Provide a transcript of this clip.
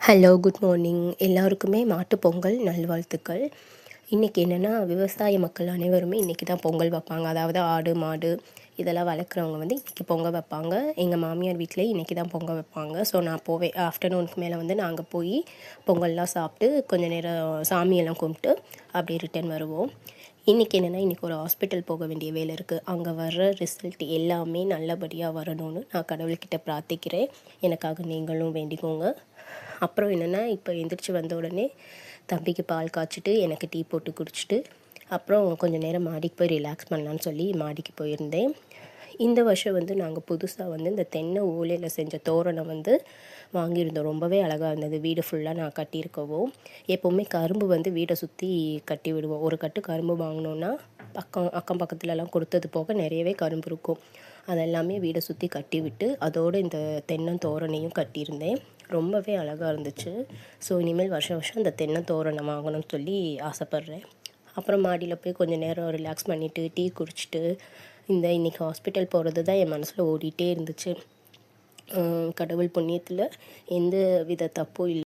Hello, good morning. எல்லாருக்குமே மாட்டுப் பொங்கல் நல்வாழ்த்துக்கள். இன்றைக்கி என்னென்னா, விவசாய மக்கள் அனைவருமே இன்றைக்கி தான் பொங்கல் வைப்பாங்க. அதாவது ஆடு, மாடு இதெல்லாம் வளர்க்குறவங்க வந்து இன்றைக்கி பொங்கல் வைப்பாங்க. எங்கள் மாமியார் வீட்லேயும் இன்றைக்கி தான் பொங்கல் வைப்பாங்க. ஸோ நான் போவேன். ஆஃப்டர்நூனுக்கு மேலே வந்து நாங்கள் போய் பொங்கல்லாம் சாப்பிட்டு கொஞ்சம் நேரம் சாமியெல்லாம் கும்பிட்டு அப்படியே ரிட்டர்ன் வருவோம். இன்றைக்கி என்னென்னா, இன்றைக்கி ஒரு ஹாஸ்பிட்டல் போக வேண்டிய வேலை இருக்குது. அங்கே வர்ற ரிசல்ட் எல்லாமே நல்லபடியாக வரணும்னு நான் கடவுள்கிட்ட பிரார்த்திக்கிறேன். எனக்காக நீங்களும் வேண்டிக்கோங்க. அப்புறம் என்னென்னா, இப்போ எந்திரிச்சு வந்த உடனே தம்பிக்கு பால் காய்ச்சிட்டு எனக்கு டீ போட்டு குடிச்சிட்டு அப்புறம் கொஞ்சம் நேரம் மாடிக்கு போய் ரிலாக்ஸ் பண்ணலான்னு சொல்லி மாடிக்கு போயிருந்தேன். இந்த வருஷம் வந்து நாங்கள் புதுசாக வந்து இந்த தென்னை ஓலையில் செஞ்ச தோரணம் வந்து வாங்கியிருந்தோம். ரொம்பவே அழகாக இருந்தது. வீடு ஃபுல்லாக நான் கட்டியிருக்கவும், எப்போவுமே கரும்பு வந்து வீடை சுற்றி கட்டி விடுவோம். ஒரு கட்டு கரும்பு வாங்கினோன்னா அக்கம் பக்கத்துலலாம் கொடுத்தது போக நிறையவே கரும்பு இருக்கும். அதெல்லாமே வீடை சுற்றி கட்டி விட்டு அதோடு இந்த தென்னந்தோரணையும் கட்டியிருந்தேன். ரொம்பவே அழகாக இருந்துச்சு. ஸோ இனிமேல் வருஷம் வருஷம் இந்த தென்னந்தோரணம் வாங்கணும்னு சொல்லி ஆசைப்பட்றேன். அப்புறம் மாடியில் போய் கொஞ்சம் நேரம் ரிலாக்ஸ் பண்ணிவிட்டு டீ குடிச்சிட்டு இன்றைக்கி ஹாஸ்பிட்டல் போகிறது தான் என் மனசில் ஓடிட்டே இருந்துச்சு. கடவுள் புண்ணியத்தில் எந்த வித தப்பும் இல்லை.